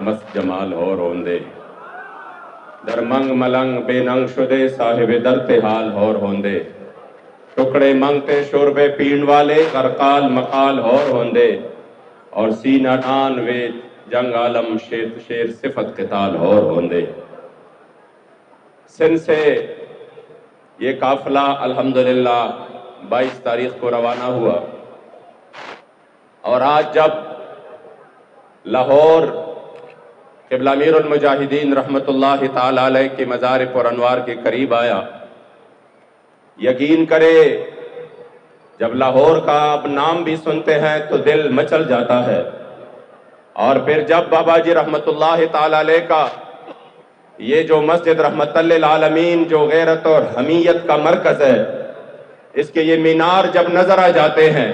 مست جمال ہو روندے در منگ ملنگ بے ننگ شدے صاحب در حال ہور ہوندے ٹکڑے منگتے شوربے پین والے غرقال مقال ہور ہوندے اور سینہ ڈان وے جنگ عالم شیر صفت قتال ہور ہوندے۔ سندھ سے یہ قافلہ الحمدللہ 22 تاریخ کو روانہ ہوا اور آج جب لاہور قبلہ امیر المجاہدین رحمت اللہ تعالی علیہ کے مزار پر انوار کے قریب آیا، یقین کرے جب لاہور کا اب نام بھی سنتے ہیں تو دل مچل جاتا ہے، اور پھر جب بابا جی رحمت اللہ تعالی علیہ کا یہ جو مسجد رحمت للعالمین جو غیرت اور حمیت کا مرکز ہے، اس کے یہ مینار جب نظر آ جاتے ہیں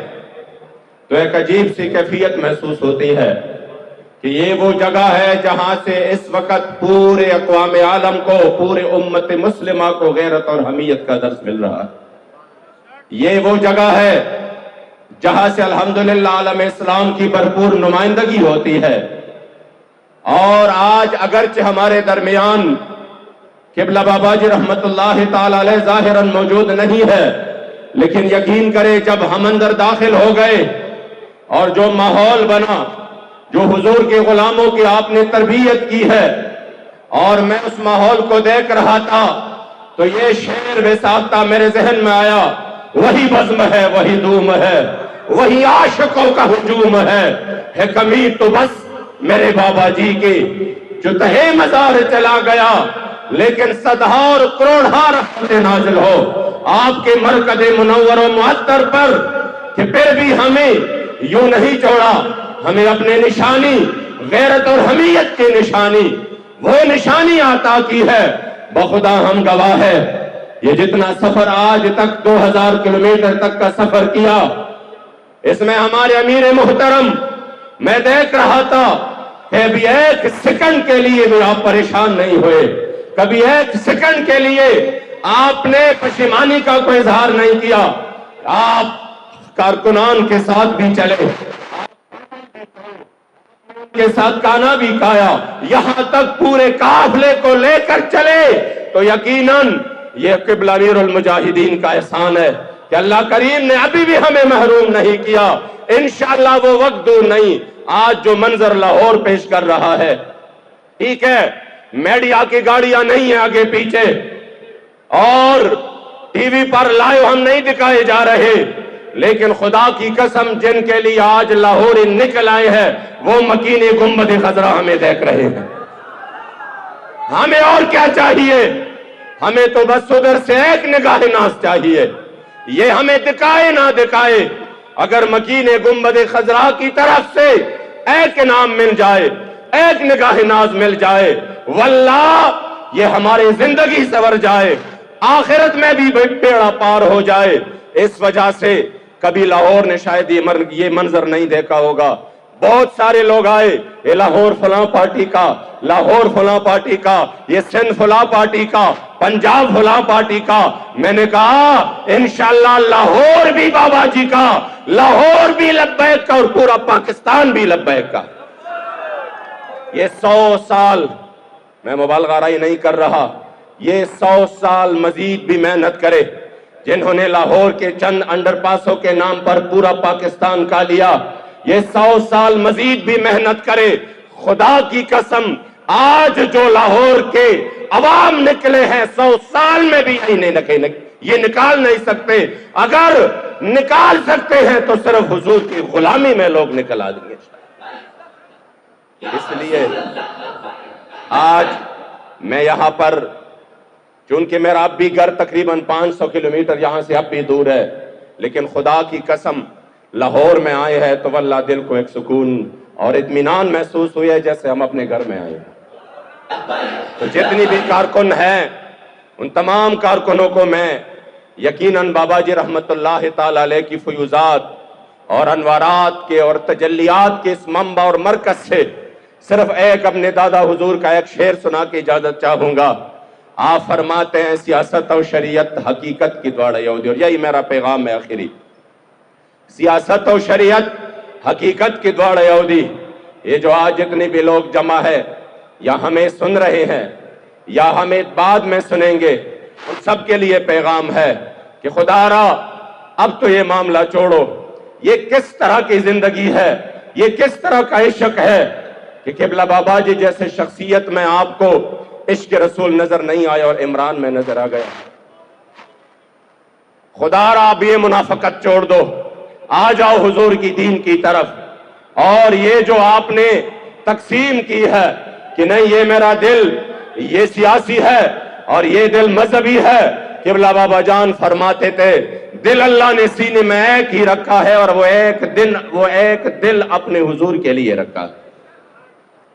تو ایک عجیب سی کیفیت محسوس ہوتی ہے کہ یہ وہ جگہ ہے جہاں سے اس وقت پورے اقوام عالم کو، پورے امت مسلمہ کو غیرت اور حمیت کا درس مل رہا ہے۔ یہ وہ جگہ ہے جہاں سے الحمدللہ عالم اسلام کی بھرپور نمائندگی ہوتی ہے، اور آج اگرچہ ہمارے درمیان قبلہ بابا جی رحمت اللہ تعالی علیہ ظاہراً موجود نہیں ہے، لیکن یقین کرے جب ہم اندر داخل ہو گئے اور جو ماحول بنا، جو حضور کے غلاموں کی آپ نے تربیت کی ہے، اور میں اس ماحول کو دیکھ رہا تھا تو یہ شعر بے ساختہ میرے ذہن میں آیا، وہی بزم ہے، وہی دوم ہے، وہی عاشقوں کا ہجوم ہے کمی تو بس میرے بابا جی کی جو تہے مزار چلا گیا، لیکن صدہا اور کروڑہا رحمت نازل ہو آپ کے مرکز منور و معطر پر کہ پھر بھی ہمیں یوں نہیں چھوڑا، ہمیں اپنے نشانی غیرت اور حمیت کی نشانی، وہ نشانی عطا کی ہے۔ بخدا ہم گواہ ہے یہ جتنا سفر آج تک 2000 کلومیٹر تک کا سفر کیا، اس میں ہمارے امیر محترم میں دیکھ رہا تھا کہ ابھی ایک سیکنڈ کے لیے بھی آپ پریشان نہیں ہوئے، کبھی ایک سیکنڈ کے لیے آپ نے پشیمانی کا کوئی اظہار نہیں کیا، آپ کارکنان کے ساتھ بھی چلے، کے ساتھ کانا بھی کھایا، یہاں تک پورے قافلے کو لے کر چلے، تو یقیناً یہ قبلہ امیر المجاہدین کا احسان ہے کہ اللہ کریم نے ابھی بھی ہمیں محروم نہیں کیا۔ انشاءاللہ وہ وقت دور نہیں، آج جو منظر لاہور پیش کر رہا ہے، ٹھیک ہے میڈیا کی گاڑیاں نہیں ہیں آگے پیچھے، اور ٹی وی پر لائیو ہم نہیں دکھائے جا رہے، لیکن خدا کی قسم جن کے لیے آج لاہور نکل آئے ہیں وہ مکین گنبد خضرا ہمیں دیکھ رہے ہیں۔ ہمیں اور کیا چاہیے؟ ہمیں تو بس ادھر سے ایک نگاہ ناز چاہیے، یہ ہمیں دکھائے نہ دکھائے، اگر مکین گنبد خضرا کی طرف سے ایک نام مل جائے، ایک نگاہ ناز مل جائے، واللہ یہ ہماری زندگی سنور جائے، آخرت میں بھی بیڑا پار ہو جائے۔ اس وجہ سے کبھی لاہور نے شاید یہ منظر نہیں دیکھا ہوگا، بہت سارے لوگ آئے، یہ لاہور فلاں پارٹی کا، لاہور فلاں پارٹی کا، یہ سندھ فلاں پارٹی کا، پنجاب فلاں پارٹی کا۔ میں نے کہا انشاءاللہ لاہور بھی بابا جی کا، لاہور بھی لبیک کا، اور پورا پاکستان بھی لبیک کا۔ یہ 100 سال، میں مبالغہ آرائی نہیں کر رہا، یہ 100 سال مزید بھی محنت کرے، جنہوں نے لاہور کے چند انڈر پاسوں کے نام پر پورا پاکستان کا لیا، یہ 100 سال مزید بھی محنت کرے۔ خدا کی قسم آج جو لاہور کے عوام نکلے ہیں 100 سال میں بھی یہ نکال نہیں سکتے، اگر نکال سکتے ہیں تو صرف حضور کی غلامی میں لوگ نکل آئیں گے۔ اس لیے آج میں یہاں پر، چونکہ میرا اب بھی گھر تقریباً 500 کلومیٹر یہاں سے اب بھی دور ہے، لیکن خدا کی قسم لاہور میں آئے ہیں تو واللہ دل کو ایک سکون اور اطمینان محسوس ہوئی ہے جیسے ہم اپنے گھر میں آئے ہیں۔ تو جتنی بھی کارکن ہیں ان تمام کارکنوں کو میں یقیناً بابا جی رحمت اللہ تعالی علیہ کی فیوزات اور انوارات کے اور تجلیات کے اس منبع اور مرکز سے صرف ایک اپنے دادا حضور کا ایک شعر سنا کے اجازت چاہوں گا۔ آپ فرماتے ہیں سیاست و شریعت حقیقت کی دوڑ یہودی، اور یہی میرا پیغام ہے آخری، سیاست و شریعت حقیقت کی دوڑ یہودی، یہ جو آج جتنی بھی لوگ جمع ہے یا ہمیں سن رہے ہیں یا ہمیں بعد میں سنیں گے، ان سب کے لیے پیغام ہے کہ خدا را اب تو یہ معاملہ چھوڑو. یہ کس طرح کی زندگی ہے، یہ کس طرح کا عشق ہے کہ قبلہ بابا جی جیسے شخصیت میں آپ کو عشق رسول نظر نہیں آیا اور عمران میں نظر آ گیا. خدا را اب یہ منافقت چھوڑ دو، آ جاؤ حضور کی دین کی طرف. اور یہ جو آپ نے تقسیم کی ہے کہ نہیں یہ میرا دل یہ سیاسی ہے اور یہ دل مذہبی ہے، قبلہ بابا جان فرماتے تھے دل اللہ نے سینے میں ایک ہی رکھا ہے اور وہ ایک دل اپنے حضور کے لیے رکھا ہے.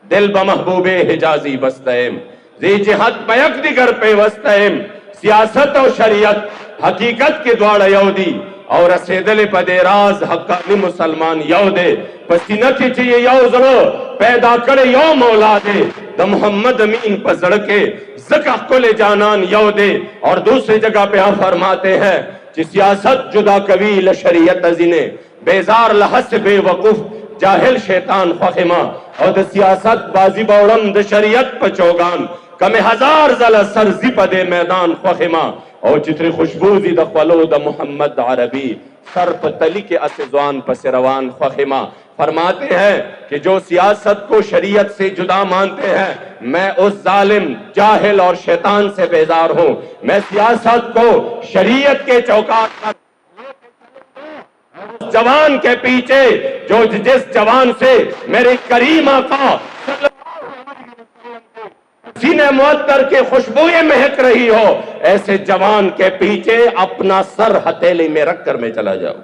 دل بمحبوب حجازی بستہم زی جہت پیک دیگر پہ وستہم. سیاست و شریعت حقیقت کے دوڑ یودی اور اسے دل پدے راز حقانی مسلمان یودے پسینہ کی چیئے یو زلو پیدا کرے یو مولا دے دا محمد امین پر زڑکے زکا کل جانان یودے. اور دوسری جگہ پہ ہم فرماتے ہیں کہ سیاست جدا قویل شریعت ازینے بیزار لحس بے وقوف جاہل شیطان فخما. اور دا سیاست بازی باورم دا شریعت پچوگان کم ہزار زل سرزی پا دے میدان فخما. اور جتری خوشبوزی دا خلو دا محمد عربی سر پا تلی کے اسزوان پس روان فخما. فرماتے ہیں کہ جو سیاست کو شریعت سے جدا مانتے ہیں میں اس ظالم جاہل اور شیطان سے بیزار ہوں. میں سیاست کو شریعت کے چوکات پر جوان کے پیچھے جو جس جوان سے میرے کریم آقا سینے معطر کے خوشبوئیں مہک رہی ہو ایسے جوان کے پیچھے اپنا سر ہتھیلی میں رکھ کر میں چلا جاؤں.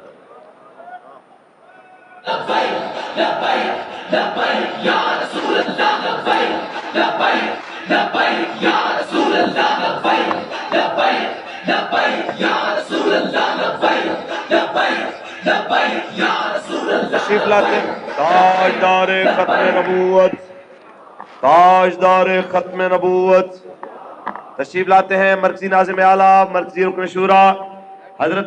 لبیک لبیک لبیک یا رسول اللہ لبیک لبیک لبیک یا رسول اللہ لبیک لبیک لبیک یا رسول اللہ لبیک لبیک لبیک یا رسول اللہ. تشریف لاتے تاجدار ختم نبوت، تاجدار ختم نبوت تشریف لاتے ہیں مرکزی ناظم اعلیٰ مرکزی رکن شورا حضرت